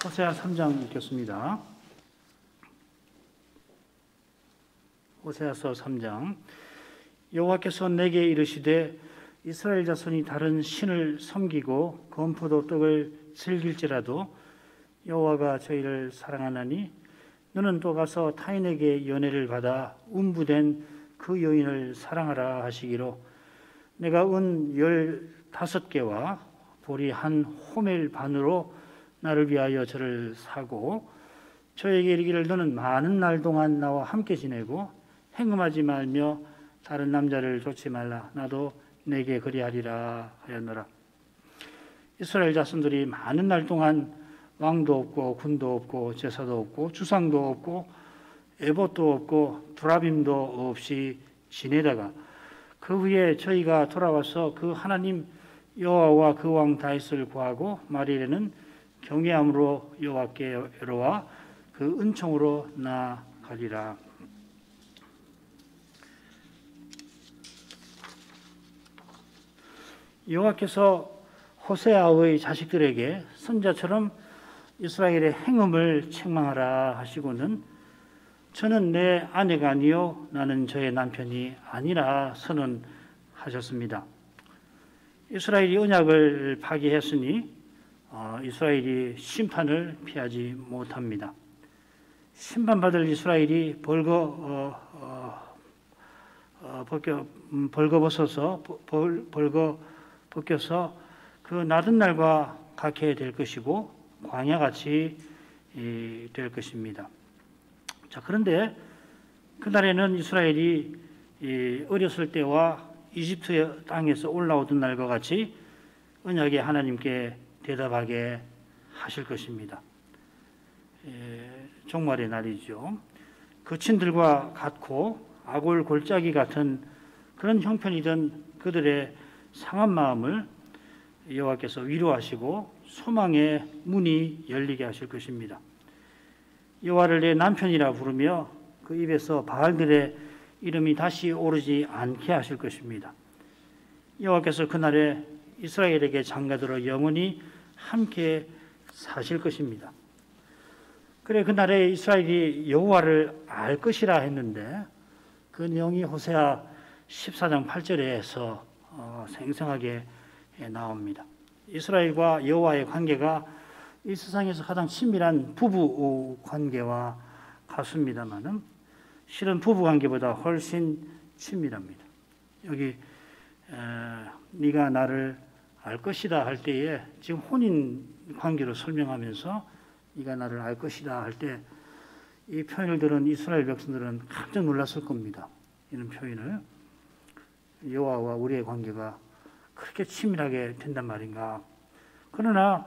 호세아 3장 읽겠습니다. 호세아서 3장. 여호와께서 내게 이르시되 이스라엘 자손이 다른 신을 섬기고 건포도 떡을 즐길지라도 여호와가 저희를 사랑하나니 너는 또 가서 타인에게 연애를 받아 음부된 그 여인을 사랑하라 하시기로 내가 은 15개와 보리 한 호멜 반으로 나를 위하여 저를 사고 저에게 이르기를 너는 많은 날 동안 나와 함께 지내고 행음하지 말며 다른 남자를 좇지 말라 나도 내게 그리하리라 하였노라. 이스라엘 자손들이 많은 날 동안 왕도 없고 군도 없고 제사도 없고 주상도 없고 에봇도 없고 두라빔도 없이 지내다가 그 후에 저희가 돌아와서 그 하나님 여호와와 그 왕 다윗을 구하고 말일에는 경외함으로 여호와께로와 그 은총으로 나아가리라. 여호와께서 호세아의 자식들에게 선자처럼 이스라엘의 행음을 책망하라 하시고는 저는 내 아내가 아니요 나는 저의 남편이 아니라 선언하셨습니다. 이스라엘이 언약을 파기했으니 이스라엘이 심판을 피하지 못합니다. 심판받을 이스라엘이 벗겨서 그 낮은 날과 같게 될 것이고 광야같이 될 것입니다. 자, 그런데 그날에는 이스라엘이 어렸을 때와 이집트 땅에서 올라오던 날과 같이 언약의 하나님께 대답하게 하실 것입니다. 종말의 날이죠. 거친들과 같고 아골 골짜기 같은 그런 형편이던 그들의 상한 마음을 여호와께서 위로하시고 소망의 문이 열리게 하실 것입니다. 여호와를 내 남편이라 부르며 그 입에서 바알들의 이름이 다시 오르지 않게 하실 것입니다. 여호와께서 그날에 이스라엘에게 장가들어 영원히 함께 사실 것입니다. 그래 그날에 이스라엘이 여호와를 알 것이라 했는데 그 내용이 호세아 14장 8절에서 생생하게 나옵니다. 이스라엘과 여호와의 관계가 이 세상에서 가장 친밀한 부부 관계와 같습니다만은 실은 부부 관계보다 훨씬 친밀합니다. 여기 네가 나를 알 것이다 할 때에 지금 혼인 관계로 설명하면서 네가 나를 알 것이다 할 때 이 표현을 들은 이스라엘 백성들은 깜짝 놀랐을 겁니다. 이런 표현을 여호와와 우리의 관계가 그렇게 친밀하게 된단 말인가. 그러나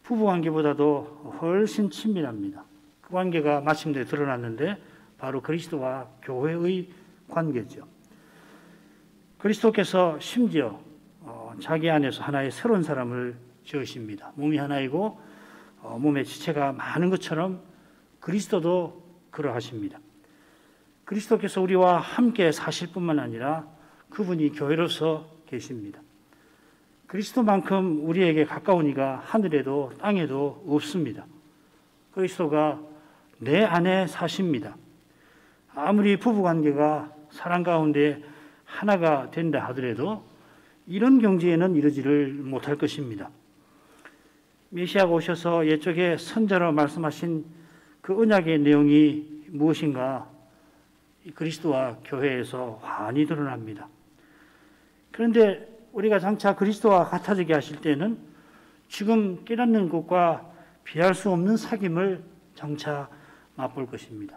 부부 관계보다도 훨씬 친밀합니다. 그 관계가 마침내 드러났는데 바로 그리스도와 교회의 관계죠. 그리스도께서 심지어 자기 안에서 하나의 새로운 사람을 지으십니다. 몸이 하나이고 몸의 지체가 많은 것처럼 그리스도도 그러하십니다. 그리스도께서 우리와 함께 사실 뿐만 아니라 그분이 교회로서 계십니다. 그리스도만큼 우리에게 가까운 이가 하늘에도 땅에도 없습니다. 그리스도가 내 안에 사십니다. 아무리 부부관계가 사랑 가운데 하나가 된다 하더라도 이런 경지에는 이르지를 못할 것입니다. 메시아가 오셔서 옛적에 선자로 말씀하신 그 언약의 내용이 무엇인가 그리스도와 교회에서 환히 드러납니다. 그런데 우리가 장차 그리스도와 같아지게 하실 때는 지금 깨닫는 것과 비할 수 없는 사귐을 장차 맛볼 것입니다.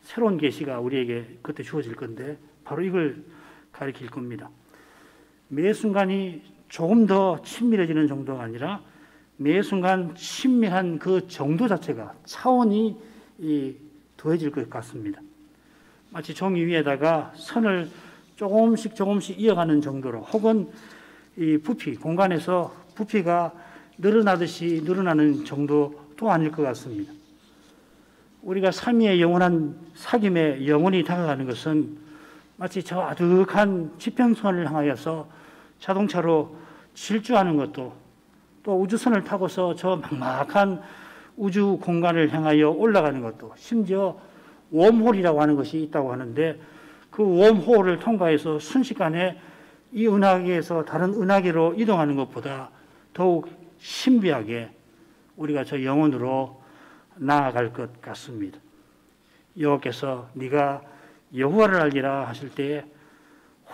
새로운 계시가 우리에게 그때 주어질 건데 바로 이걸 가리킬 겁니다. 매 순간이 조금 더 친밀해지는 정도가 아니라 매 순간 친밀한 그 정도 자체가 차원이 더해질 것 같습니다. 마치 종이 위에다가 선을 조금씩 이어가는 정도로 혹은 이 부피, 공간에서 부피가 늘어나듯이 늘어나는 정도도 아닐 것 같습니다. 우리가 삶의 영원한 사귐에 영원히 다가가는 것은 마치 저 아득한 지평선을 향하여서 자동차로 질주하는 것도 또 우주선을 타고서 저 막막한 우주 공간을 향하여 올라가는 것도, 심지어 웜홀이라고 하는 것이 있다고 하는데 그 웜홀을 통과해서 순식간에 이 은하계에서 다른 은하계로 이동하는 것보다 더욱 신비하게 우리가 저 영혼으로 나아갈 것 같습니다. 여호와께서 네가 여호와를 알리라 하실 때에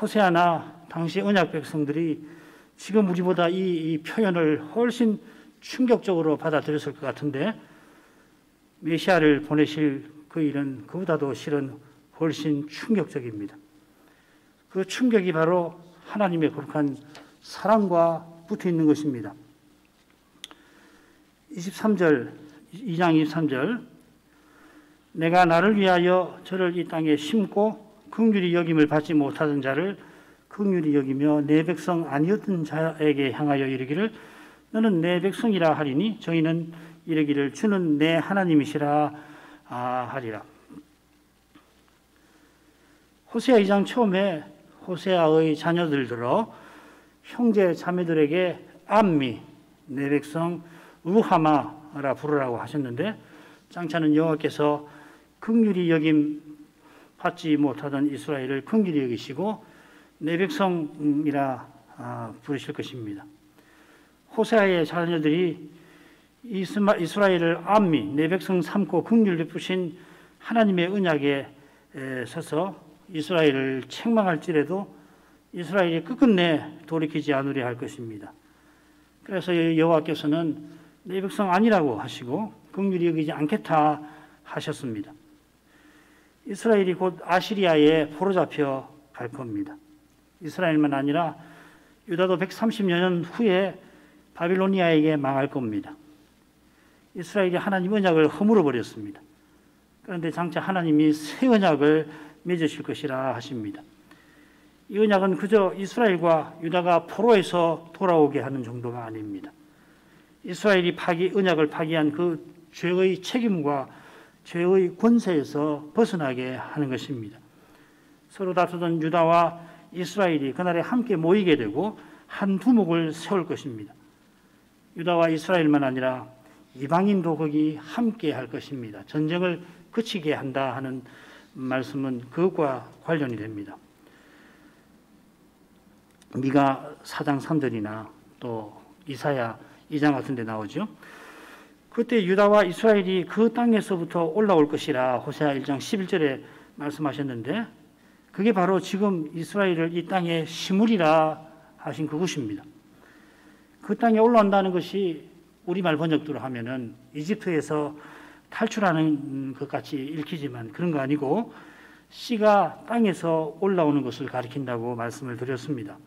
호세아나 당시 언약 백성들이 지금 우리보다 이 표현을 훨씬 충격적으로 받아들였을 것 같은데, 메시아를 보내실 그 일은 그보다도 실은 훨씬 충격적입니다. 그 충격이 바로 하나님의 거룩한 사랑과 붙어 있는 것입니다. 2장 23절, 내가 나를 위하여 저를 이 땅에 심고 긍휼히 여김을 받지 못하던 자를 긍휼히 여기며 내 백성 아니었던 자에게 향하여 이르기를 너는 내 백성이라 하리니 저희는 이르기를 주는 내 하나님이시라 하리라. 호세아 2장 처음에 호세아의 자녀들 들어 형제 자매들에게 암미, 내 백성 우하마라 부르라고 하셨는데, 장차는 여호와께서 긍휼히 여김 받지 못하던 이스라엘을 긍휼히 여기시고 내 백성이라 부르실 것입니다. 호세아의 자녀들이 이스라엘을 암미, 내 백성 삼고 긍휼 베푸신 하나님의 언약에 서서 이스라엘을 책망할지라도 이스라엘이 끝끝내 돌이키지 않으려 할 것입니다. 그래서 여호와께서는 내 백성 아니라고 하시고 긍휼히 여기지 않겠다 하셨습니다. 이스라엘이 곧 아시리아에 포로잡혀 갈 겁니다. 이스라엘만 아니라 유다도 130여 년 후에 바빌로니아에게 망할 겁니다. 이스라엘이 하나님 언약을 허물어 버렸습니다. 그런데 장차 하나님이 새 언약을 맺으실 것이라 하십니다. 이 언약은 그저 이스라엘과 유다가 포로에서 돌아오게 하는 정도가 아닙니다. 이스라엘이 언약을 파기한 그 죄의 책임과 죄의 권세에서 벗어나게 하는 것입니다. 서로 다투던 유다와 이스라엘이 그날에 함께 모이게 되고 한 두목을 세울 것입니다. 유다와 이스라엘만 아니라 이방인도 거기 함께 할 것입니다. 전쟁을 그치게 한다 하는 말씀은 그것과 관련이 됩니다. 미가 4장 3절이나 또 이사야 2장 같은 데 나오죠. 그때 유다와 이스라엘이 그 땅에서부터 올라올 것이라 호세아 1장 11절에 말씀하셨는데, 그게 바로 지금 이스라엘을 이 땅에 심으리라 하신 그것입니다. 그 땅에 올라온다는 것이 우리말 번역대로 하면은 이집트에서 탈출하는 것 같이 읽히지만 그런 거 아니고 씨가 땅에서 올라오는 것을 가리킨다고 말씀을 드렸습니다.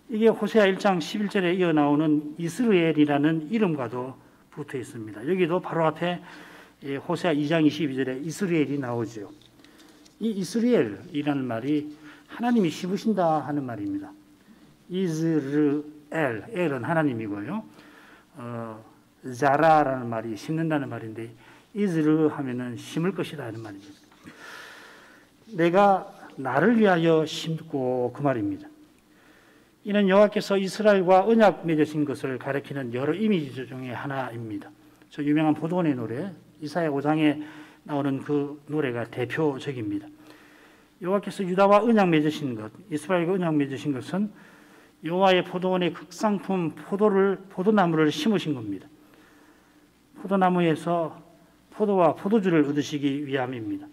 이게 호세아 1장 11절에 이어 나오는 이스라엘이라는 이름과도 붙어 있습니다. 여기도 바로 앞에 호세아 2장 22절에 이스라엘이 나오죠. 이 이스라엘이라는 말이 하나님이 심으신다 하는 말입니다. 이스르엘, 엘은 하나님이고요. 자라라는 말이 심는다는 말인데 이스르 하면은 심을 것이다 하는 말입니다. 내가 나를 위하여 심고 그 말입니다. 이는 여호와께서 이스라엘과 언약 맺으신 것을 가리키는 여러 이미지 중에 하나입니다. 저 유명한 포도원의 노래 이사야 5장에 나오는 그 노래가 대표적입니다. 여호와께서 유다와 언약 맺으신 것, 이스라엘과 언약 맺으신 것은 여호와의 포도원의 극상품 포도나무를 심으신 겁니다. 포도나무에서 포도와 포도주를 얻으시기 위함입니다.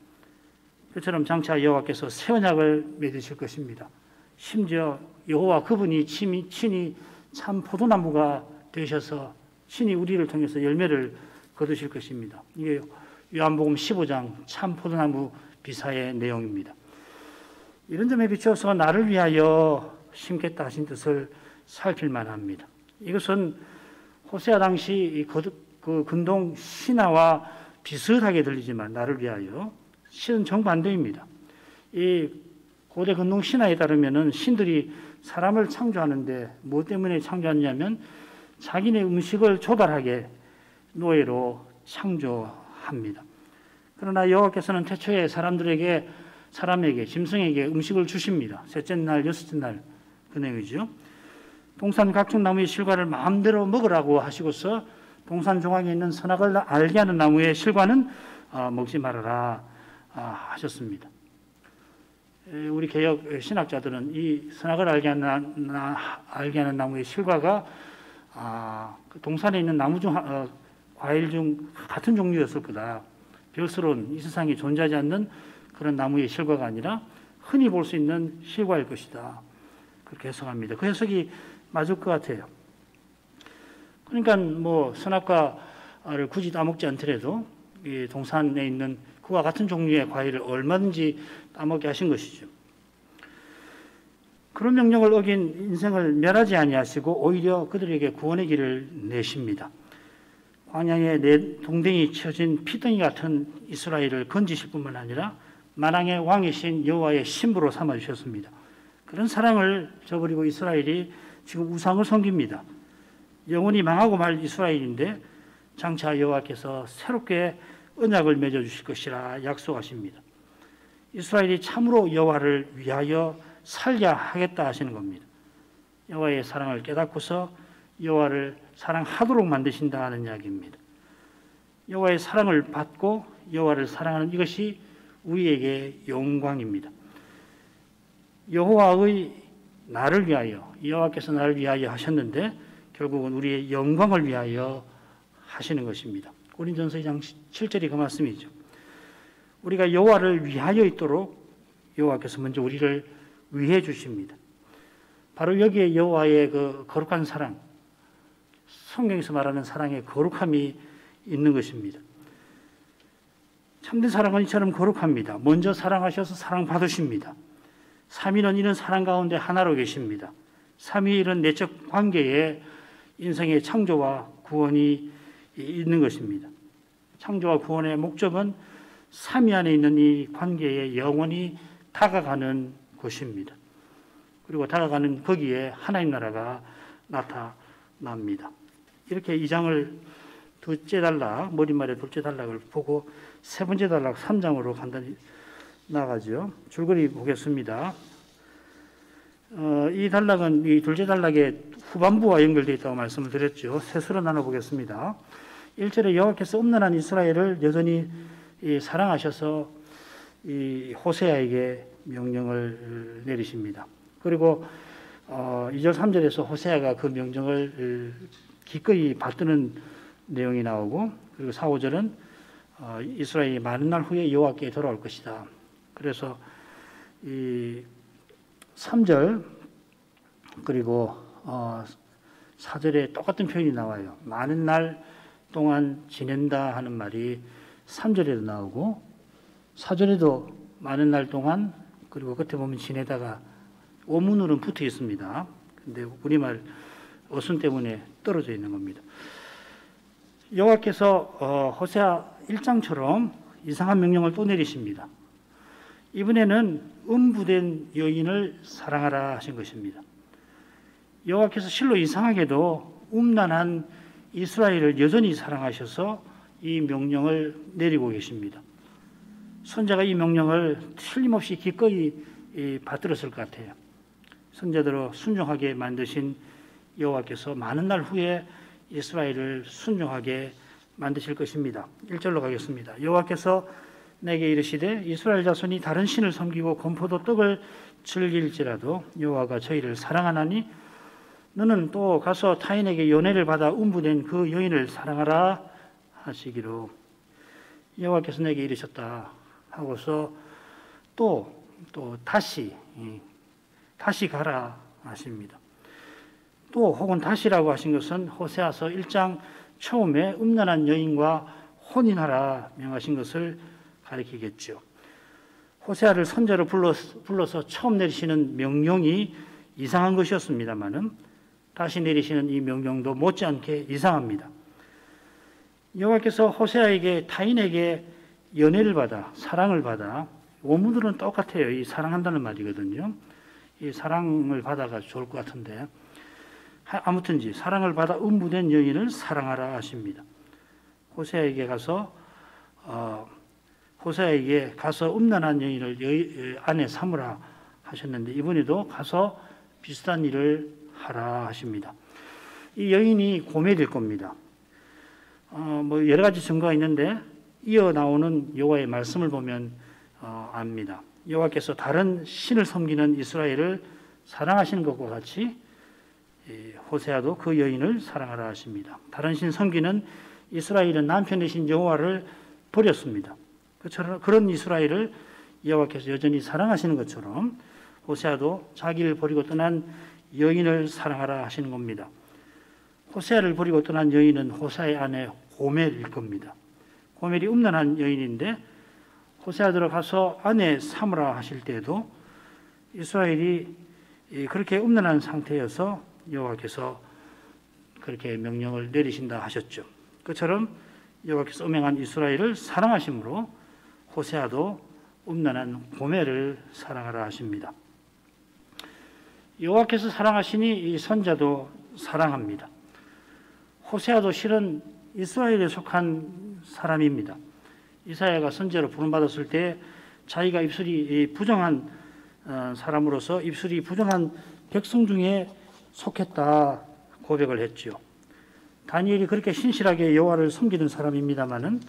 그처럼 장차 여호와께서 새 언약을 맺으실 것입니다. 심지어 여호와 그분이 친히 참 포도나무가 되셔서 친히 우리를 통해서 열매를 거두실 것입니다. 이게 요한복음 15장 참 포도나무 비사의 내용입니다. 이런 점에 비추어서 나를 위하여 심겠다 하신 뜻을 살필 만합니다. 이것은 호세아 당시 그 근동 신화와 비슷하게 들리지만 나를 위하여 실은 정반대입니다. 이 고대 근동 신화에 따르면은 신들이 사람을 창조하는데 뭐 때문에 창조하냐면 자기네 음식을 조달하게 노예로 창조합니다. 그러나 여호와께서는 태초에 사람에게 짐승에게 음식을 주십니다. 셋째 날, 여섯째 날 그 내용이죠. 동산 각종 나무의 실과를 마음대로 먹으라고 하시고서 동산 중앙에 있는 선악을 알게 하는 나무의 실과는 먹지 말아라 하셨습니다. 우리 개혁 신학자들은 이 선악을 알게 하는 나무의 실과가 그 동산에 있는 나무 중 과일 중 같은 종류였을 거다. 별스러운 이 세상에 존재하지 않는 그런 나무의 실과가 아니라 흔히 볼 수 있는 실과일 것이다. 그렇게 해석합니다. 그 해석이 맞을 것 같아요. 그러니까 뭐 선악과를 굳이 따먹지 않더라도 이 동산에 있는 그와 같은 종류의 과일을 얼마든지 따먹게 하신 것이죠. 그런 명령을 어긴 인생을 멸하지 아니하시고 오히려 그들에게 구원의 길을 내십니다. 광야에 내 동댕이 쳐진 피덩이 같은 이스라엘을 건지실 뿐만 아니라 만왕의 왕이신 여호와의 신부로 삼아주셨습니다. 그런 사랑을 저버리고 이스라엘이 지금 우상을 섬깁니다. 영원히 망하고 말 이스라엘인데 장차 여호와께서 새롭게 언약을 맺어주실 것이라 약속하십니다. 이스라엘이 참으로 여호와를 위하여 살게 하겠다 하시는 겁니다. 여호와의 사랑을 깨닫고서 여호와를 사랑하도록 만드신다 하는 이야기입니다. 여호와의 사랑을 받고 여호와를 사랑하는 이것이 우리에게 영광입니다. 여호와의 나를 위하여, 여호와께서 나를 위하여 하셨는데 결국은 우리의 영광을 위하여 하시는 것입니다. 고린도전서 2장 7절이 그 말씀이죠. 우리가 여호와를 위하여 있도록 여호와께서 먼저 우리를 위해 주십니다. 바로 여기에 여호와의 그 거룩한 사랑, 성경에서 말하는 사랑의 거룩함이 있는 것입니다. 참된 사랑은 이처럼 거룩합니다. 먼저 사랑하셔서 사랑받으십니다. 삼위는 이런 사랑 가운데 하나로 계십니다. 삼위의 이런 내적 관계에 인생의 창조와 구원이 있는 것입니다. 창조와 구원의 목적은 삼위 안에 있는 이 관계에 영원히 다가가는 것입니다. 그리고 다가가는 거기에 하나님 나라가 나타납니다. 이렇게 이 장을 둘째 단락, 머릿말에 둘째 단락을 보고 세 번째 단락 3장으로 간단히 나가죠. 줄거리 보겠습니다. 이 단락은 이 둘째 단락의 후반부와 연결되어 있다고 말씀을 드렸죠. 셋으로 나눠보겠습니다. 1절에 여호와께서 음란한 이스라엘을 여전히 사랑하셔서 이 호세아에게 명령을 내리십니다. 그리고 2절 3절에서 호세아가 그 명령을 기꺼이 받드는 내용이 나오고, 그리고 4, 5절은 이스라엘이 많은 날 후에 여호와께 돌아올 것이다. 그래서 이 3절 그리고 4절에 똑같은 표현이 나와요. 많은 날 동안 지낸다 하는 말이 3절에도 나오고 4절에도 많은 날 동안, 그리고 끝에 보면 지내다가 오문으로는 붙어 있습니다. 근데 우리말 어순 때문에 떨어져 있는 겁니다. 여호와께서 호세아 1장처럼 이상한 명령을 또 내리십니다. 이번에는 음부된 여인을 사랑하라 하신 것입니다. 여호와께서 실로 이상하게도 음란한 이스라엘을 여전히 사랑하셔서 이 명령을 내리고 계십니다. 선자가 이 명령을 틀림없이 기꺼이 받들었을 것 같아요. 선자대로 순종하게 만드신 여호와께서 많은 날 후에 이스라엘을 순종하게 만드실 것입니다. 1절로 가겠습니다. 여호와께서 내게 이르시되 이스라엘 자손이 다른 신을 섬기고 건포도 떡을 즐길지라도 여호와가 저희를 사랑하나니 너는 또 가서 타인에게 연애를 받아 음부된 그 여인을 사랑하라 하시기로. 여호와께서 내게 이르셨다 하고서 또 다시 가라 하십니다. 또 혹은 다시라고 하신 것은 호세아서 1장 처음에 음란한 여인과 혼인하라 명하신 것을 가리키겠죠. 호세아를 선자로 불러서 처음 내리시는 명령이 이상한 것이었습니다마는 다시 내리시는 이 명령도 못지않게 이상합니다. 여호와께서 호세아에게 타인에게 연애를 받아, 사랑을 받아, 원문으로는 똑같아요. 이 사랑한다는 말이거든요. 이 사랑을 받아가 좋을 것 같은데, 아무튼지 사랑을 받아 음부된 여인을 사랑하라 하십니다. 호세아에게 가서 음란한 여인을 아내 삼으라 하셨는데, 이번에도 가서 비슷한 일을 하라 하십니다. 이 여인이 고멜일 겁니다. 뭐 여러 가지 증거가 있는데 이어 나오는 여호와의 말씀을 보면 압니다. 여호와께서 다른 신을 섬기는 이스라엘을 사랑하시는 것과 같이 호세아도 그 여인을 사랑하라 하십니다. 다른 신 섬기는 이스라엘은 남편 되신 여호와를 버렸습니다. 그런 이스라엘을 여호와께서 여전히 사랑하시는 것처럼 호세아도 자기를 버리고 떠난 여인을 사랑하라 하시는 겁니다. 호세아를 버리고 떠난 여인은 호세아의 아내 고멜일 겁니다. 고멜이 음란한 여인인데 호세아 들어가서 아내 삼으라 하실 때에도 이스라엘이 그렇게 음란한 상태여서 여호와께서 그렇게 명령을 내리신다 하셨죠. 그처럼 여호와께서 음행한 이스라엘을 사랑하심으로 호세아도 음란한 고멜을 사랑하라 하십니다. 여호와께서 사랑하시니 이 선자도 사랑합니다. 호세아도 실은 이스라엘에 속한 사람입니다. 이사야가 선지자로 부름받았을 때 자기가 입술이 부정한 사람으로서 입술이 부정한 백성 중에 속했다 고백을 했죠. 다니엘이 그렇게 신실하게 여호와를 섬기는 사람입니다마는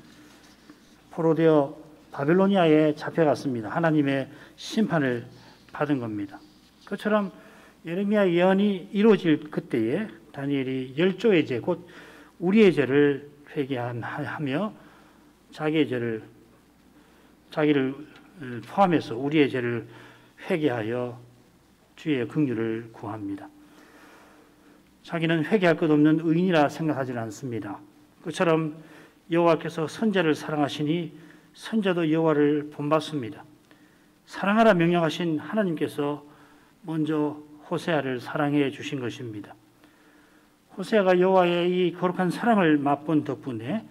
포로되어 바벨로니아에 잡혀갔습니다. 하나님의 심판을 받은 겁니다. 그처럼 예레미야 예언이 이루어질 그때에 다니엘이 열조의 죄, 곧 우리의 죄를 회개하며 자기를 포함해서 우리의 죄를 회개하여 주의 긍휼을 구합니다. 자기는 회개할 것 없는 의인이라 생각하지는 않습니다. 그처럼 여호와께서 선자를 사랑하시니 선자도 여호와를 본받습니다. 사랑하라 명령하신 하나님께서 먼저 호세아를 사랑해 주신 것입니다. 호세아가 여호와의 이 거룩한 사랑을 맛본 덕분에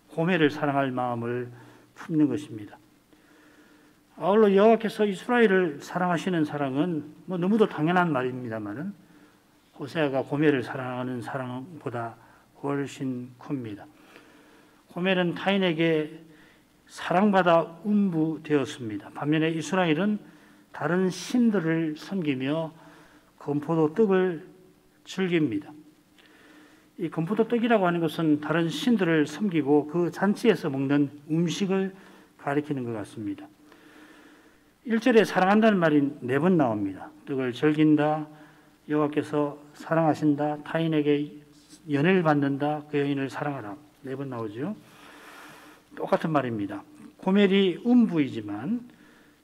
고멜을 사랑할 마음을 품는 것입니다. 아울러 여호와께서 이스라엘을 사랑하시는 사랑은 너무도 당연한 말입니다만은 호세아가 고멜을 사랑하는 사랑보다 훨씬 큽니다. 고멜은 타인에게 사랑받아 음부되었습니다. 반면에 이스라엘은 다른 신들을 섬기며 건포도 떡을 즐깁니다. 이 건포도 떡이라고 하는 것은 다른 신들을 섬기고 그 잔치에서 먹는 음식을 가리키는 것 같습니다. 1절에 사랑한다는 말이 4번 나옵니다. 떡을 즐긴다, 여호와께서 사랑하신다, 타인에게 연애를 받는다, 그 여인을 사랑하라. 4번 나오죠. 똑같은 말입니다. 고멜이 음부이지만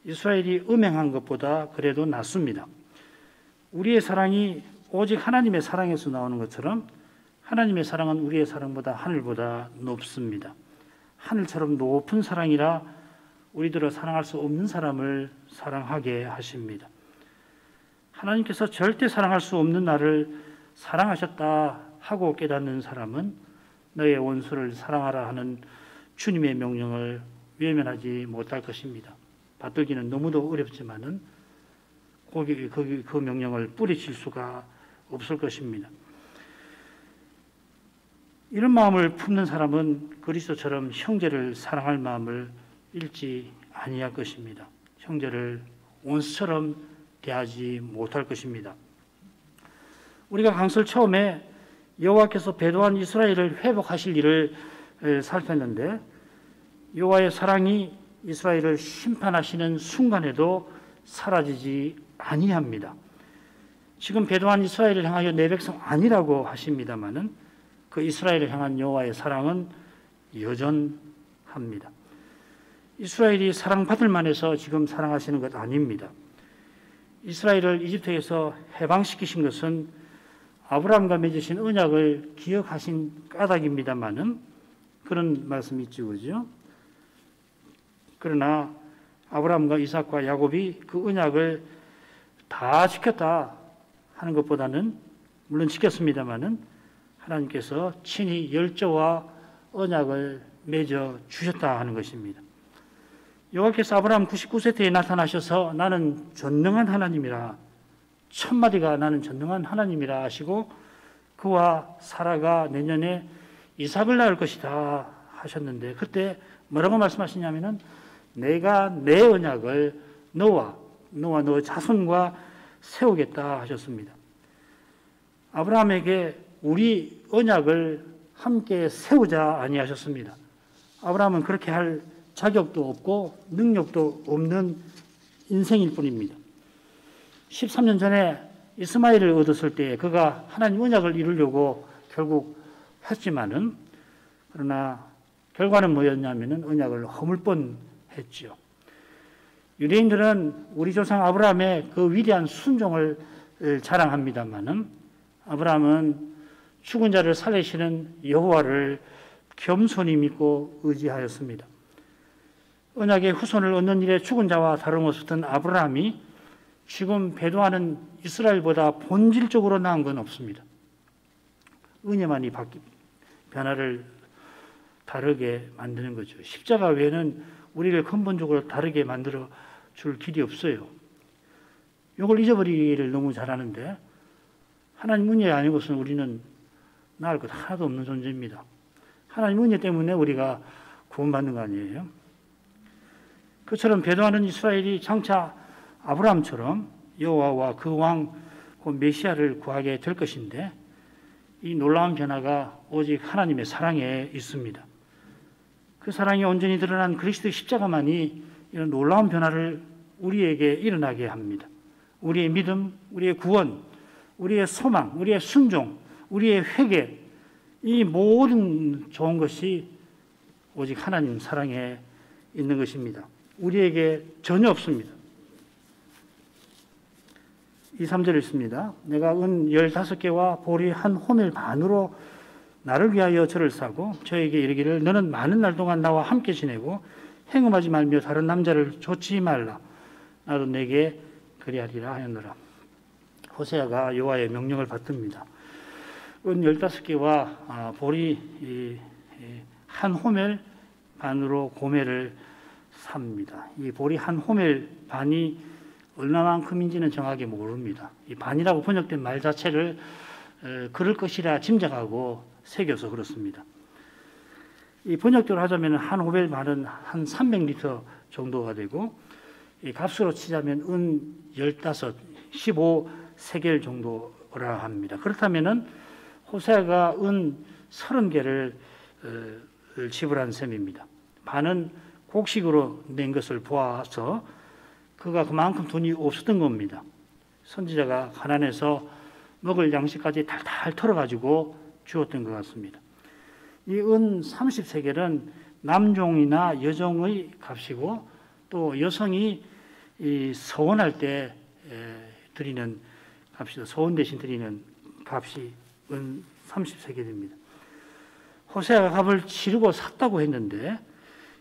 이스라엘이 음행한 것보다 그래도 낫습니다. 우리의 사랑이 오직 하나님의 사랑에서 나오는 것처럼 하나님의 사랑은 우리의 사랑보다 하늘보다 높습니다. 하늘처럼 높은 사랑이라 우리들을 사랑할 수 없는 사람을 사랑하게 하십니다. 하나님께서 절대 사랑할 수 없는 나를 사랑하셨다 하고 깨닫는 사람은 너의 원수를 사랑하라 하는 주님의 명령을 외면하지 못할 것입니다. 받들기는 너무도 어렵지만은 그 명령을 뿌리칠 수가 없을 것입니다. 이런 마음을 품는 사람은 그리스도처럼 형제를 사랑할 마음을 잃지 아니할 것입니다. 형제를 원수처럼 대하지 못할 것입니다. 우리가 강설 처음에 여호와께서 배도한 이스라엘을 회복하실 일을 살폈는데 여호와의 사랑이 이스라엘을 심판하시는 순간에도 사라지지 아니합니다. 지금 배도한 이스라엘을 향하여 내 백성 아니라고 하십니다마는 그 이스라엘을 향한 여호와의 사랑은 여전합니다. 이스라엘이 사랑받을 만해서 지금 사랑하시는 것 아닙니다. 이스라엘을 이집트에서 해방시키신 것은 아브라함과 맺으신 언약을 기억하신 까닭입니다마는 그런 말씀이 있죠, 그죠? 그러나 아브라함과 이삭과 야곱이 그 언약을 다 지켰다 하는 것보다는 물론 지켰습니다마는 하나님께서 친히 열조와 언약을 맺어 주셨다 하는 것입니다. 여호와께서 아브라함 99세 때에 나타나셔서 나는 전능한 하나님이라, 천마디가 나는 전능한 하나님이라 하시고 그와 사라가 내년에 이삭을 낳을 것이다 하셨는데 그때 뭐라고 말씀하시냐면은 내가 내 언약을 너와 너 자손과 세우겠다 하셨습니다. 아브라함에게 우리 언약을 함께 세우자 아니하셨습니다. 아브라함은 그렇게 할 자격도 없고 능력도 없는 인생일 뿐입니다. 13년 전에 이스마엘을 얻었을 때 그가 하나님 언약을 이루려고 결국 했지만은, 그러나 결과는 뭐였냐면은 언약을 허물 뻔했지요. 유대인들은 우리 조상 아브라함의 그 위대한 순종을 자랑합니다만은, 아브라함은 죽은 자를 살리시는 여호와를 겸손히 믿고 의지하였습니다. 언약의 후손을 얻는 일에 죽은 자와 다름없었던 아브라함이 지금 배도하는 이스라엘보다 본질적으로 나은 건 없습니다. 은혜만이 변화를 다르게 만드는 거죠. 십자가 외에는 우리를 근본적으로 다르게 만들어 줄 길이 없어요. 이걸 잊어버리기를 너무 잘하는데, 하나님 은혜 아니고서는 우리는 나을 것 하나도 없는 존재입니다. 하나님 은혜 때문에 우리가 구원받는 거 아니에요? 그처럼 배도하는 이스라엘이 장차 아브라함처럼 여호와와 그 왕, 그 메시아를 구하게 될 것인데, 이 놀라운 변화가 오직 하나님의 사랑에 있습니다. 그 사랑이 온전히 드러난 그리스도의 십자가만이 이런 놀라운 변화를 우리에게 일어나게 합니다. 우리의 믿음, 우리의 구원, 우리의 소망, 우리의 순종, 우리의 회개, 이 모든 좋은 것이 오직 하나님 사랑에 있는 것입니다. 우리에게 전혀 없습니다. 2, 3절 있습니다. 내가 은 15개와 보리 한 호멜 반으로 나를 위하여 저를 사고 저에게 이르기를 너는 많은 날 동안 나와 함께 지내고 행음하지 말며 다른 남자를 좇지 말라. 나도 내게 그리하리라 하였노라. 호세아가 여호와의 명령을 받듭니다. 은 15개와 보리 한 호멜 반으로 고멜을 삽니다. 이 보리 한 호멜 반이 얼마만큼인지는 정확히 모릅니다. 이 반이라고 번역된 말 자체를 그럴 것이라 짐작하고 새겨서 그렇습니다. 이 번역대로 하자면 한 호멜 반은 한 300리터 정도가 되고, 이 값으로 치자면 은 15, 15세겔 정도라 합니다. 그렇다면은 호세아가 은 30개를 지불한 셈입니다. 반은 곡식으로 낸 것을 보아서 그가 그만큼 돈이 없었던 겁니다. 선지자가 가난해서 먹을 양식까지 달달 털어가지고 주었던 것 같습니다. 이 은 30세겔은 남종이나 여종의 값이고, 또 여성이 이 서원할 때 드리는 값이다. 서원 대신 드리는 값이 은 30세겔입니다. 호세아가 값을 치르고 샀다고 했는데,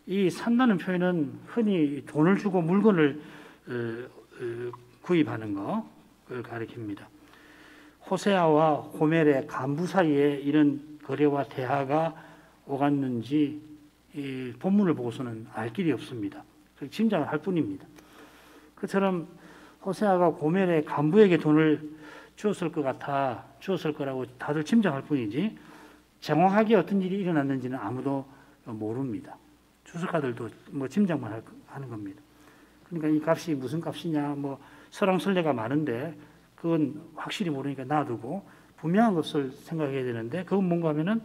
이 산다는 표현은 흔히 돈을 주고 물건을 구입하는 것을 가리킵니다. 호세아와 고멜의 간부 사이에 이런 거래와 대화가 오갔는지 이 본문을 보고서는 알 길이 없습니다. 짐작을 할 뿐입니다. 그처럼 호세아가 고멜의 간부에게 돈을 주었을 것 같아 주었을 거라고 다들 짐작할 뿐이지 정확하게 어떤 일이 일어났는지는 아무도 모릅니다. 주석가들도 뭐 짐작만 하는 겁니다. 그러니까 이 값이 무슨 값이냐, 뭐 설왕설래가 많은데 그건 확실히 모르니까 놔두고 분명한 것을 생각해야 되는데, 그건 뭔가 하면은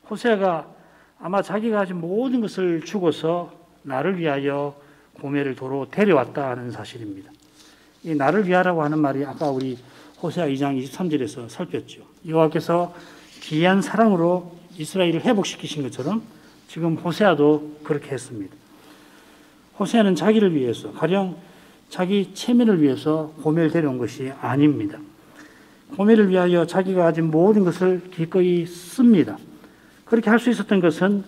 호세아가 아마 자기가 가진 모든 것을 주고서 나를 위하여 고멜을 도로 데려왔다는 사실입니다. 이 나를 위하라고 하는 말이 아까 우리 호세아 2장 23절에서 살폈죠. 여호와께서 기이한 사랑으로 이스라엘을 회복시키신 것처럼 지금 호세아도 그렇게 했습니다. 호세아는 자기를 위해서, 가령 자기 체면을 위해서 고멜을 데려온 것이 아닙니다. 고멜을 위하여 자기가 가진 모든 것을 기꺼이 씁니다. 그렇게 할 수 있었던 것은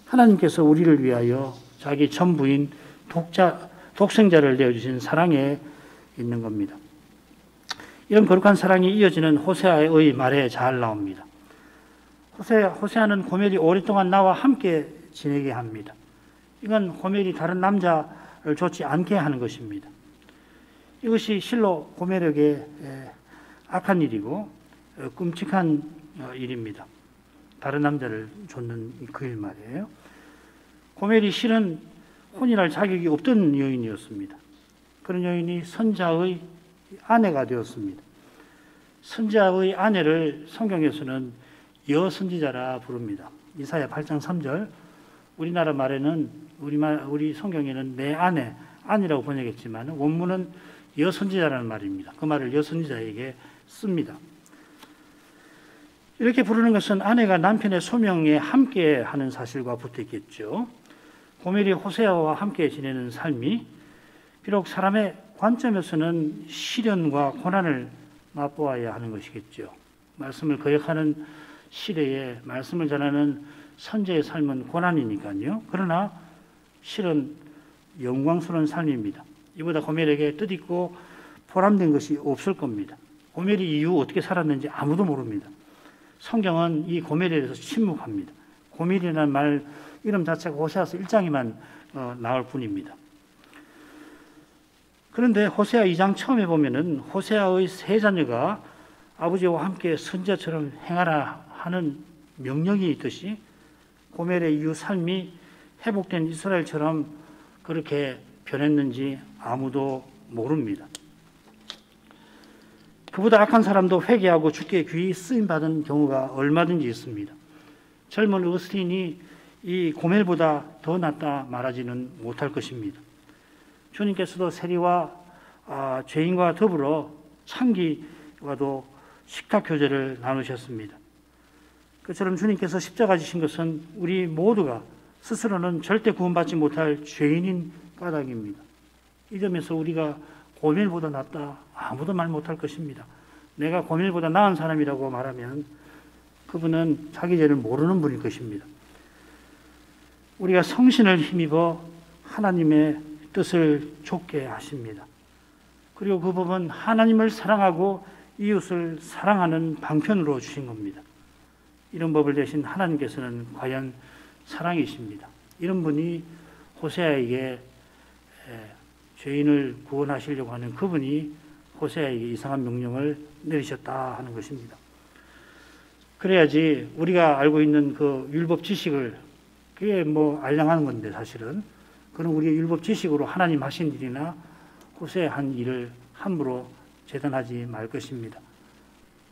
하나님께서 우리를 위하여 자기 전부인 독생자를 내어주신 사랑에 있는 겁니다. 이런 거룩한 사랑이 이어지는 호세아의 말에 잘 나옵니다. 호세아는 고멜이 오랫동안 나와 함께 지내게 합니다. 이건 고멜이 다른 남자를 좇지 않게 하는 것입니다. 이것이 실로 고멜에게 악한 일이고 끔찍한 일입니다. 다른 남자를 좇는 그 일 말이에요. 고멜이 실은 혼인할 자격이 없던 여인이었습니다. 그런 여인이 선자의 아내가 되었습니다. 선지자의 아내를 성경에서는 여선지자라 부릅니다. 이사야 8장 3절. 우리나라 말에는 우리 성경에는 내 아내라고 번역했지만 원문은 여선지자라는 말입니다. 그 말을 여선지자에게 씁니다. 이렇게 부르는 것은 아내가 남편의 소명에 함께하는 사실과 붙어 있겠죠. 고멜이 호세아와 함께 지내는 삶이 비록 사람의 관점에서는 시련과 고난을 맛보아야 하는 것이겠죠. 말씀을 거역하는 시대에 말씀을 전하는 선지자의 삶은 고난이니까요. 그러나 실은 영광스러운 삶입니다. 이보다 고멜에게 뜻있고 보람된 것이 없을 겁니다. 고멜이 이후 어떻게 살았는지 아무도 모릅니다. 성경은 이 고멜에 대해서 침묵합니다. 고멜이라는 말 이름 자체가 호세아서 1장에만 나올 뿐입니다. 그런데 호세아 2장 처음에 보면은 호세아의 세 자녀가 아버지와 함께 선지자처럼 행하라 하는 명령이 있듯이 고멜의 이후 삶이 회복된 이스라엘처럼 그렇게 변했는지 아무도 모릅니다. 그보다 악한 사람도 회개하고 주께 귀히 쓰임받은 경우가 얼마든지 있습니다. 젊은 어스틴이 이 고멜보다 더 낫다 말하지는 못할 것입니다. 주님께서도 세리와 죄인과 더불어 창기와도 식탁 교제를 나누셨습니다. 그처럼 주님께서 십자가 지신 것은 우리 모두가 스스로는 절대 구원받지 못할 죄인인 까닭입니다. 이 점에서 우리가 고멜보다 낫다 아무도 말 못할 것입니다. 내가 고멜보다 나은 사람이라고 말하면 그분은 자기 죄를 모르는 분일 것입니다. 우리가 성신을 힘입어 하나님의 뜻을 좇게 하십니다. 그리고 그 법은 하나님을 사랑하고 이웃을 사랑하는 방편으로 주신 겁니다. 이런 법을 대신 하나님께서는 과연 사랑이십니다. 이런 분이 호세아에게 죄인을 구원하시려고 하는 그분이 호세아에게 이상한 명령을 내리셨다 하는 것입니다. 그래야지 우리가 알고 있는 그 율법 지식을 그게 알량하는 건데 사실은 그는 우리의 율법 지식으로 하나님 하신 일이나 호세아 한 일을 함부로 재단하지 말 것입니다.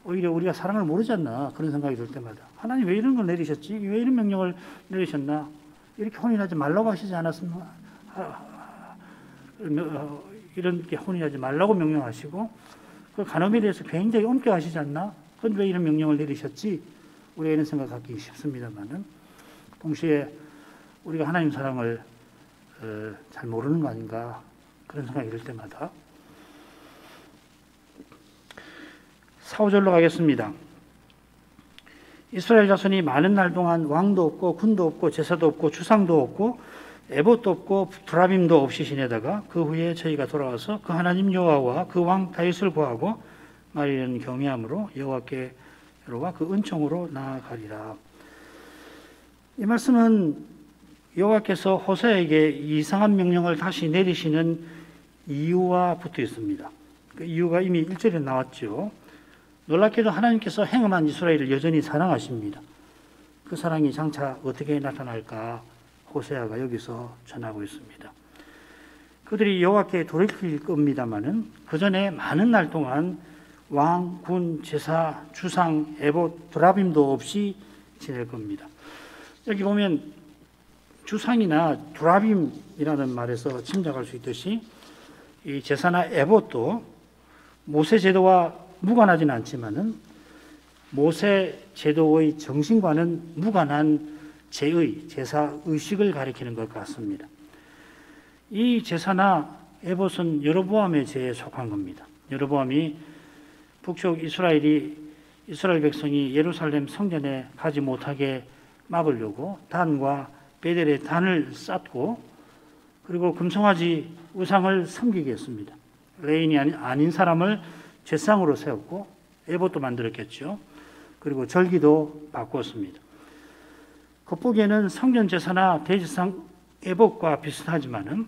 오히려 우리가 사랑을 모르지 않나 그런 생각이 들 때마다 하나님 왜 이런 걸 내리셨지? 왜 이런 명령을 내리셨나? 이렇게 혼인하지 말라고 하시지 않았습니까? 이렇게 혼인하지 말라고 명령하시고 그 간음에 대해서 굉장히 엄격하시지 않나? 그건 왜 이런 명령을 내리셨지? 우리가 이런 생각 갖기 쉽습니다만은 동시에 우리가 하나님 사랑을 잘 모르는 거 아닌가 그런 생각이 들 때마다 4~5절로 가겠습니다. 이스라엘 자손이 많은 날 동안 왕도 없고 군도 없고 제사도 없고 주상도 없고 에봇도 없고 두라빔도 없이 지내다가 그 후에 저희가 돌아와서 그 하나님 여호와와 그 왕 다윗을 구하고 말이는 경외함으로 여호와께로와 그 은총으로 나아가리라. 이 말씀은 여호와께서 호세아에게 이상한 명령을 다시 내리시는 이유와 붙어 있습니다. 그 이유가 이미 1절에 나왔죠. 놀랍게도 하나님께서 행음한 이스라엘을 여전히 사랑하십니다. 그 사랑이 장차 어떻게 나타날까 호세아가 여기서 전하고 있습니다. 그들이 여호와께 돌이킬 겁니다마는 그 전에 많은 날 동안 왕, 군, 제사, 주상, 에봇, 두라빔도 없이 지낼 겁니다. 여기 보면 주상이나 두라빔이라는 말에서 짐작할 수 있듯이 이 제사나 에봇도 모세 제도와 무관하지는 않지만은 모세 제도의 정신과는 무관한 제사 의식을 가리키는 것 같습니다. 이 제사나 에봇은 여로보암의 제에 속한 겁니다. 여로보암이 북쪽 이스라엘 백성이 예루살렘 성전에 가지 못하게 막으려고 단과 베델에 단을 쌓고 그리고 금송아지 우상을 섬기게 했습니다. 레인이 아닌 사람을 제상으로 세웠고 에봇도 만들었겠죠. 그리고 절기도 바꿨습니다. 겉보기에는 성전 제사나 대제상 에봇과 비슷하지만은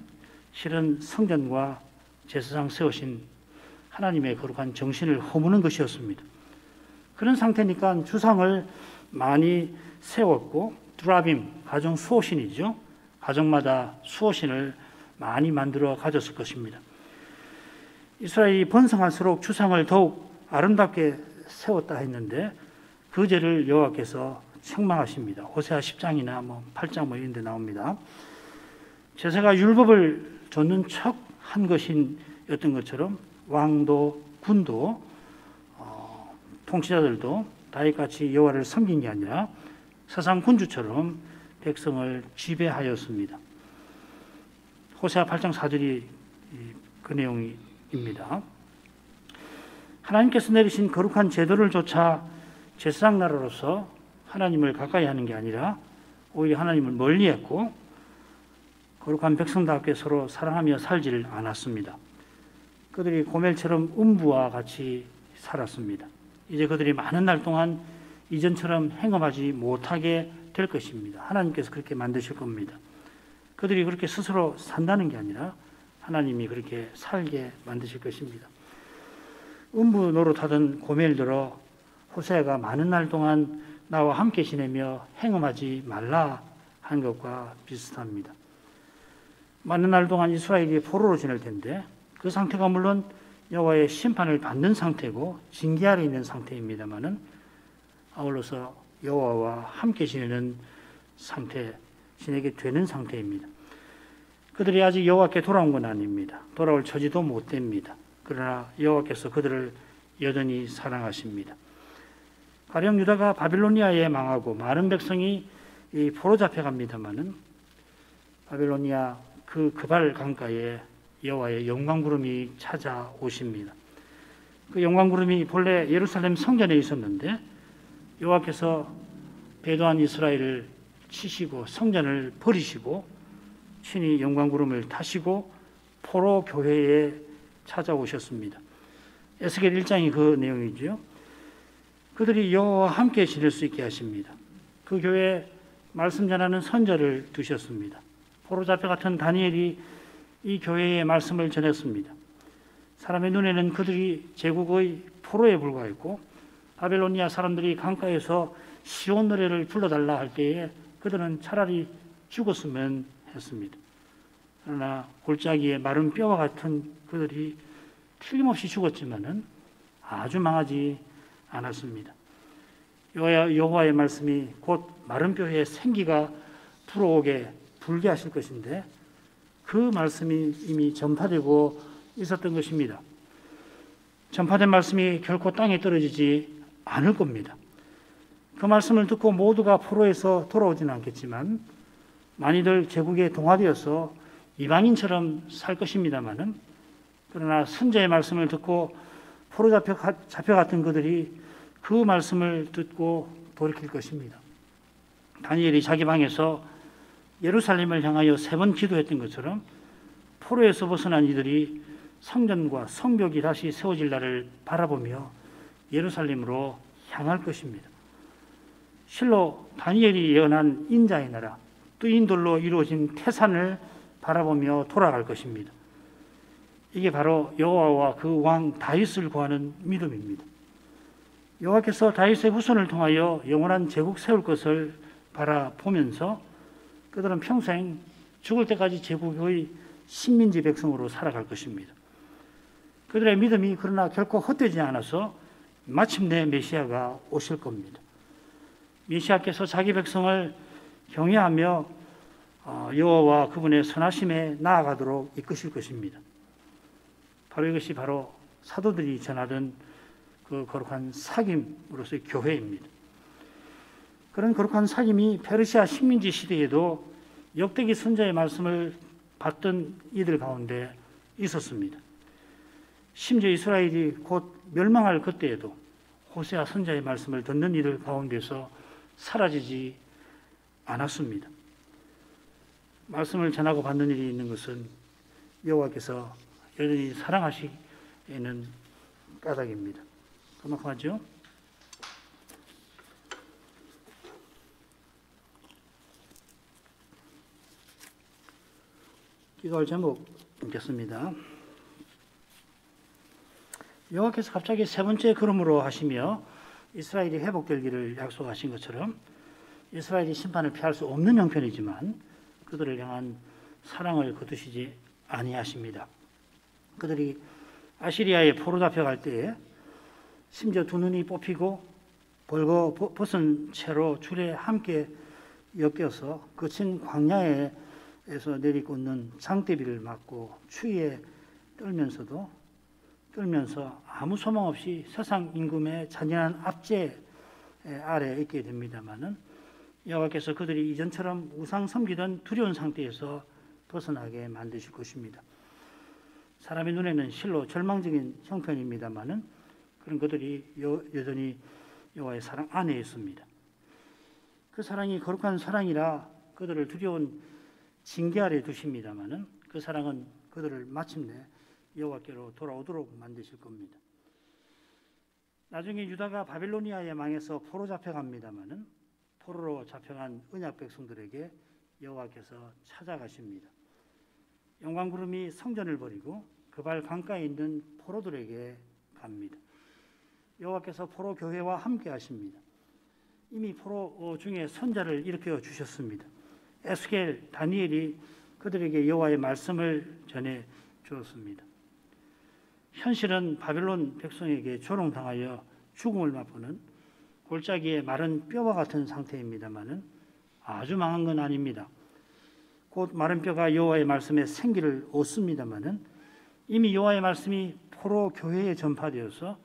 실은 성전과 제사상 세우신 하나님의 거룩한 정신을 허무는 것이었습니다. 그런 상태니까 주상을 많이 세웠고 두라빔, 가정 수호신이죠. 가정마다 수호신을 많이 만들어 가졌을 것입니다. 이스라엘이 번성할수록 주상을 더욱 아름답게 세웠다 했는데 그 죄를 여호와께서 책망하십니다. 호세아 10장이나 8장 이런 데 나옵니다. 제사가 율법을 좇는 척 한 것이었던 것처럼 왕도 군도 통치자들도 다윗같이 여호와를 섬긴 게 아니라 세상 군주처럼 백성을 지배하였습니다. 호세아 8장 4절이 그 내용입니다. 하나님께서 내리신 거룩한 제도를 좇아 제사장 나라로서 하나님을 가까이 하는 게 아니라 오히려 하나님을 멀리했고 거룩한 백성답게 서로 사랑하며 살지를 않았습니다. 그들이 고멜처럼 음부와 같이 살았습니다. 이제 그들이 많은 날 동안 이전처럼 행함하지 못하게 될 것입니다. 하나님께서 그렇게 만드실 겁니다. 그들이 그렇게 스스로 산다는 게 아니라 하나님이 그렇게 살게 만드실 것입니다. 음부 노릇하던 고멜들어 호세아가 많은 날 동안 나와 함께 지내며 행음하지 말라 한 것과 비슷합니다. 많은 날 동안 이스라엘이 포로로 지낼 텐데 그 상태가 물론 여호와의 심판을 받는 상태고 징계 아래 있는 상태입니다마는 아울러서 여호와와 함께 지내는 상태, 지내게 되는 상태입니다. 그들이 아직 여호와께 돌아온 건 아닙니다. 돌아올 처지도 못 됩니다. 그러나 여호와께서 그들을 여전히 사랑하십니다. 가령 유다가 바빌로니아에 망하고 많은 백성이 포로 잡혀갑니다마는 바빌로니아 그 그발 강가에 여호와의 영광구름이 찾아오십니다. 그 영광구름이 본래 예루살렘 성전에 있었는데 여호와께서 배도한 이스라엘을 치시고 성전을 버리시고 친히 영광구름을 타시고 포로 교회에 찾아오셨습니다. 에스겔 1장이 그 내용이죠. 그들이 여호와와 함께 지낼 수 있게 하십니다. 그 교회에 말씀 전하는 선자를 두셨습니다. 포로 잡혀갔던 다니엘이 이 교회의 말씀을 전했습니다. 사람의 눈에는 그들이 제국의 포로에 불과했고 바벨로니아 사람들이 강가에서 시온 노래를 불러달라 할 때에 그들은 차라리 죽었으면 했습니다. 그러나 골짜기에 마른 뼈와 같은 그들이 틀림없이 죽었지만은 아주 망하지 않았습니다. 여호와의 말씀이 곧 마른 뼈에 생기가 불어오게 불게 하실 것인데 그 말씀이 이미 전파되고 있었던 것입니다. 전파된 말씀이 결코 땅에 떨어지지 않을 겁니다. 그 말씀을 듣고 모두가 포로에서 돌아오지는 않겠지만 많이들 제국에 동화되어서 이방인처럼 살 것입니다마는 그러나 선지자의 말씀을 듣고 포로 잡혀갔던 그들이 그 말씀을 듣고 돌이킬 것입니다. 다니엘이 자기 방에서 예루살렘을 향하여 3번 기도했던 것처럼 포로에서 벗어난 이들이 성전과 성벽이 다시 세워질 날을 바라보며 예루살렘으로 향할 것입니다. 실로 다니엘이 예언한 인자의 나라, 뜨인돌로 이루어진 태산을 바라보며 돌아갈 것입니다. 이게 바로 여호와와 그 왕 다윗을 구하는 믿음입니다. 여호와께서 다윗의 후손을 통하여 영원한 제국 세울 것을 바라보면서 그들은 평생 죽을 때까지 제국의 식민지 백성으로 살아갈 것입니다. 그들의 믿음이 그러나 결코 헛되지 않아서 마침내 메시아가 오실 겁니다. 메시아께서 자기 백성을 경외하며 여호와와 그분의 선하심에 나아가도록 이끄실 것입니다. 바로 이것이 바로 사도들이 전하던 그 거룩한 사귐으로서의 교회입니다. 그런 거룩한 사귐이 페르시아 식민지 시대에도 역대기 선자의 말씀을 받던 이들 가운데 있었습니다. 심지어 이스라엘이 곧 멸망할 그때에도 호세아 선자의 말씀을 듣는 이들 가운데서 사라지지 않았습니다. 말씀을 전하고 받는 일이 있는 것은 여호와께서 여전히 사랑하시는 까닭입니다. 그만큼 하죠. 기도할 제목 읽겠습니다. 여호와께서 갑자기 3번째 걸음으로 하시며 이스라엘이 회복되기를 약속하신 것처럼 이스라엘이 심판을 피할 수 없는 형편이지만 그들을 향한 사랑을 거두시지 아니하십니다. 그들이 아시리아에 포로 잡혀갈 때에 심지어 두 눈이 뽑히고 벌거 벗은 채로 줄에 함께 엮여서 거친 광야에서 내리꽂는 장대비를 맞고 추위에 떨면서 아무 소망 없이 세상 임금의 잔인한 압제 아래 있게 됩니다마는 여호와께서 그들이 이전처럼 우상 섬기던 두려운 상태에서 벗어나게 만드실 것입니다. 사람의 눈에는 실로 절망적인 형편입니다마는 그런 그들이 여전히 여호와의 사랑 안에 있습니다. 그 사랑이 거룩한 사랑이라 그들을 두려운 징계 아래 두십니다마는 그 사랑은 그들을 마침내 여호와께로 돌아오도록 만드실 겁니다. 나중에 유다가 바빌로니아에 망해서 포로 잡혀갑니다마는 포로로 잡혀간 언약 백성들에게 여호와께서 찾아가십니다. 영광구름이 성전을 버리고 그 발 강가에 있는 포로들에게 갑니다. 여호와께서 포로 교회와 함께 하십니다. 이미 포로 중에 선자를 일으켜 주셨습니다. 에스겔, 다니엘이 그들에게 여호와의 말씀을 전해 주었습니다. 현실은 바빌론 백성에게 조롱당하여 죽음을 맛보는 골짜기의 마른 뼈와 같은 상태입니다마는 아주 망한 건 아닙니다. 곧 마른 뼈가 여호와의 말씀에 생기를 얻습니다마는 이미 여호와의 말씀이 포로 교회에 전파되어서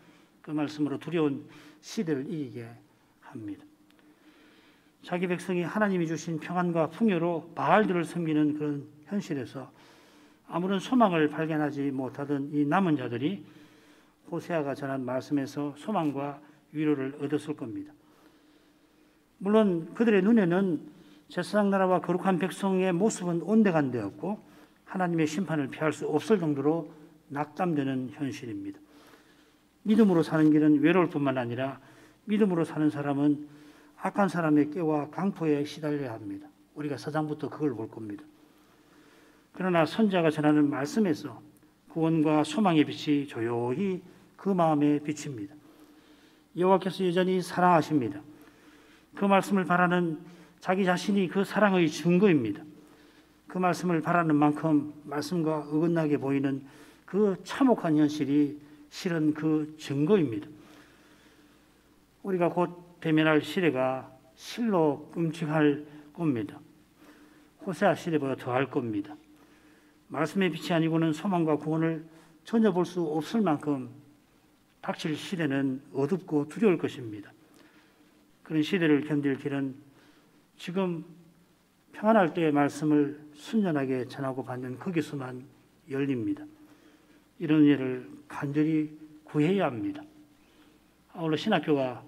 그 말씀으로 두려운 시대를 이기게 합니다. 자기 백성이 하나님이 주신 평안과 풍요로 바알들을 섬기는 그런 현실에서 아무런 소망을 발견하지 못하던 이 남은 자들이 호세아가 전한 말씀에서 소망과 위로를 얻었을 겁니다. 물론 그들의 눈에는 제사장 나라와 거룩한 백성의 모습은 온데간데였고 하나님의 심판을 피할 수 없을 정도로 낙담되는 현실입니다. 믿음으로 사는 길은 외로울 뿐만 아니라 믿음으로 사는 사람은 악한 사람의 꾀와 강포에 시달려야 합니다. 우리가 4장부터 그걸 볼 겁니다. 그러나 선지자가 전하는 말씀에서 구원과 소망의 빛이 조용히 그 마음에 비칩니다. 여호와께서 여전히 사랑하십니다. 그 말씀을 바라는 자기 자신이 그 사랑의 증거입니다. 그 말씀을 바라는 만큼 말씀과 어긋나게 보이는 그 참혹한 현실이 실은 그 증거입니다. 우리가 곧 대면할 시대가 실로 끔찍할 겁니다. 호세아 시대보다 더할 겁니다. 말씀의 빛이 아니고는 소망과 구원을 전혀 볼 수 없을 만큼 닥칠 시대는 어둡고 두려울 것입니다. 그런 시대를 견딜 길은 지금 평안할 때의 말씀을 순전하게 전하고 받는 거기서만 열립니다. 이런 은혜를 간절히 구해야 합니다. 아울러 신학교가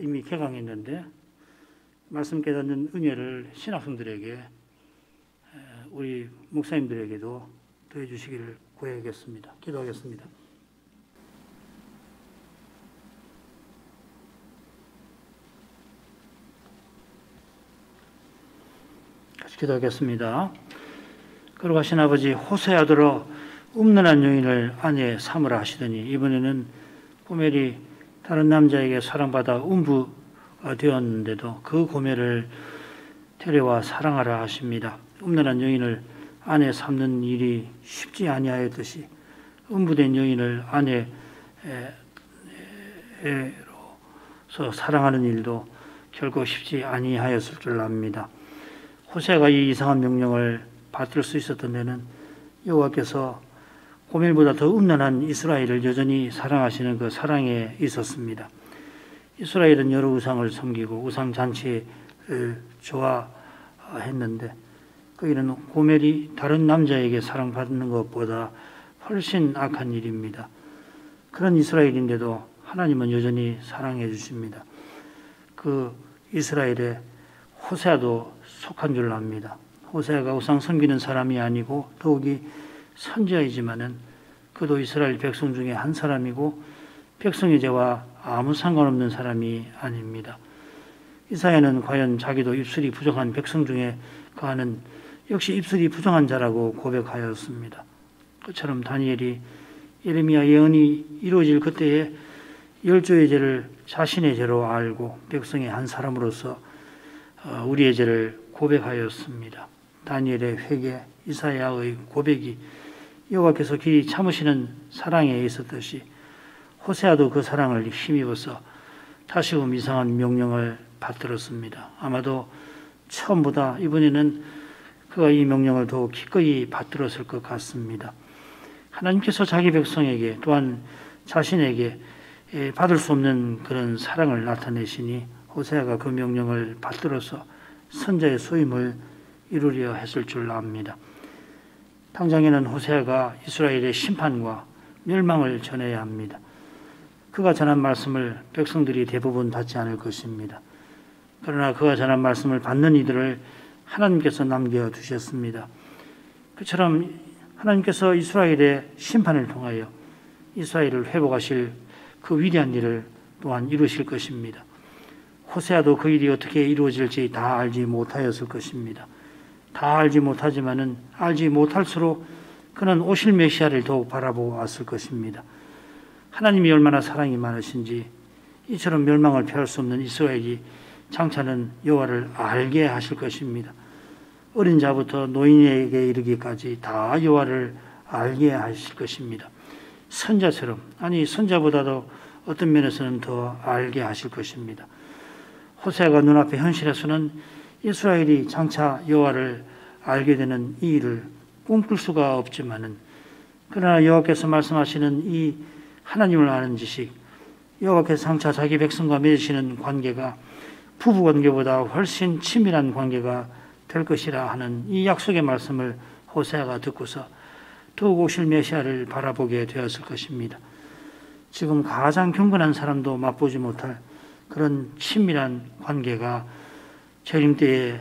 이미 개강했는데 말씀 깨닫는 은혜를 신학생들에게 우리 목사님들에게도 더해 주시기를 구해야겠습니다. 기도하겠습니다. 같이 기도하겠습니다. 거룩하신 아버지, 호세아들어 음란한 여인을 아내 삼으라 하시더니 이번에는 고멜이 다른 남자에게 사랑받아 음부가 되었는데도 그 고멜을 데려와 사랑하라 하십니다. 음란한 여인을 아내 삼는 일이 쉽지 아니하였듯이 음부된 여인을 아내로서 사랑하는 일도 결코 쉽지 아니하였을 줄 압니다. 호세아가 이 이상한 명령을 받들 수 있었던 데는 여호와께서 고멜보다 더 음란한 이스라엘을 여전히 사랑하시는 그 사랑에 있었습니다. 이스라엘은 여러 우상을 섬기고 우상 잔치를 좋아했는데 그 일은 고멜이 다른 남자에게 사랑받는 것보다 훨씬 악한 일입니다. 그런 이스라엘인데도 하나님은 여전히 사랑해 주십니다. 그 이스라엘에 호세아도 속한 줄 압니다. 호세아가 우상 섬기는 사람이 아니고 더욱이 선지자이지만은 그도 이스라엘 백성 중에 한 사람이고 백성의 죄와 아무 상관없는 사람이 아닙니다. 이사야는 과연 자기도 입술이 부정한 백성 중에 그하는 역시 입술이 부정한 자라고 고백하였습니다. 그처럼 다니엘이 예레미야 예언이 이루어질 그때에 열조의 죄를 자신의 죄로 알고 백성의 한 사람으로서 우리의 죄를 고백하였습니다. 다니엘의 회개, 이사야의 고백이 여호와께서 길이 참으시는 사랑에 있었듯이 호세아도 그 사랑을 힘입어서 다시금 이상한 명령을 받들었습니다. 아마도 처음보다 이번에는 그가 이 명령을 더욱 기꺼이 받들었을 것 같습니다. 하나님께서 자기 백성에게 또한 자신에게 받을 수 없는 그런 사랑을 나타내시니 호세아가 그 명령을 받들어서 선자의 소임을 이루려 했을 줄 압니다. 당장에는 호세아가 이스라엘의 심판과 멸망을 전해야 합니다. 그가 전한 말씀을 백성들이 대부분 받지 않을 것입니다. 그러나 그가 전한 말씀을 받는 이들을 하나님께서 남겨두셨습니다. 그처럼 하나님께서 이스라엘의 심판을 통하여 이스라엘을 회복하실 그 위대한 일을 또한 이루실 것입니다. 호세아도 그 일이 어떻게 이루어질지 다 알지 못하였을 것입니다. 다 알지 못하지만은 알지 못할수록 그는 오실 메시아를 더욱 바라보고 왔을 것입니다. 하나님이 얼마나 사랑이 많으신지 이처럼 멸망을 피할 수 없는 이스라엘이 장차는 여호와를 알게 하실 것입니다. 어린 자부터 노인에게 이르기까지 다 여호와를 알게 하실 것입니다. 선자처럼, 아니 선자보다도 어떤 면에서는 더 알게 하실 것입니다. 호세아가 눈앞에 현실에서는 이스라엘이 장차 여호와를 알게 되는 이 일을 꿈꿀 수가 없지만은, 그러나 여호와께서 말씀하시는 이 하나님을 아는 지식, 여호와께서 장차 자기 백성과 맺으시는 관계가 부부 관계보다 훨씬 친밀한 관계가 될 것이라 하는 이 약속의 말씀을 호세아가 듣고서 더욱 오실 메시아를 바라보게 되었을 것입니다. 지금 가장 경건한 사람도 맛보지 못할 그런 친밀한 관계가 재림 때에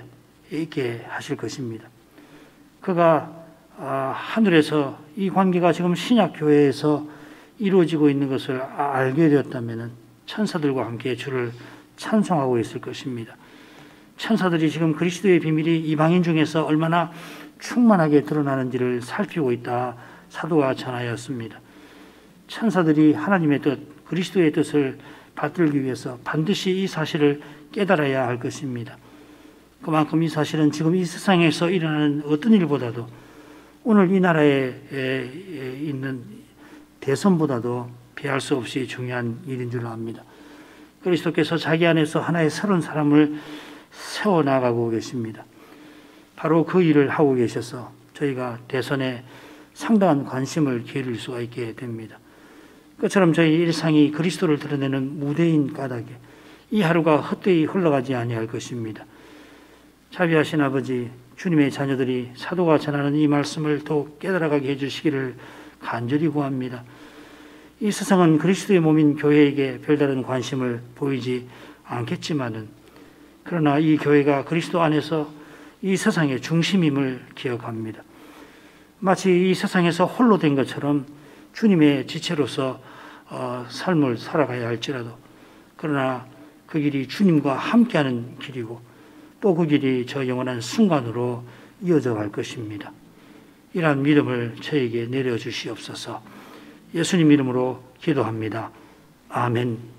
있게 하실 것입니다. 그가 하늘에서 이 관계가 지금 신약 교회에서 이루어지고 있는 것을 알게 되었다면 천사들과 함께 주를 찬송하고 있을 것입니다. 천사들이 지금 그리스도의 비밀이 이방인 중에서 얼마나 충만하게 드러나는지를 살피고 있다 사도가 전하였습니다. 천사들이 하나님의 뜻, 그리스도의 뜻을 받들기 위해서 반드시 이 사실을 깨달아야 할 것입니다. 그만큼 이 사실은 지금 이 세상에서 일어나는 어떤 일보다도 오늘 이 나라에 있는 대선보다도 비할 수 없이 중요한 일인 줄 압니다. 그리스도께서 자기 안에서 하나의 새로운 사람을 세워나가고 계십니다. 바로 그 일을 하고 계셔서 저희가 대선에 상당한 관심을 기울일 수가 있게 됩니다. 그처럼 저희 일상이 그리스도를 드러내는 무대인 까닭에 이 하루가 헛되이 흘러가지 아니할 것입니다. 자비하신 아버지, 주님의 자녀들이 사도가 전하는 이 말씀을 더욱 깨달아가게 해주시기를 간절히 구합니다. 이 세상은 그리스도의 몸인 교회에게 별다른 관심을 보이지 않겠지만은, 그러나 이 교회가 그리스도 안에서 이 세상의 중심임을 기억합니다. 마치 이 세상에서 홀로 된 것처럼 주님의 지체로서 삶을 살아가야 할지라도, 그러나 그 길이 주님과 함께하는 길이고 또 그 길이 저 영원한 순간으로 이어져 갈 것입니다. 이러한 믿음을 저에게 내려주시옵소서. 예수님 이름으로 기도합니다. 아멘.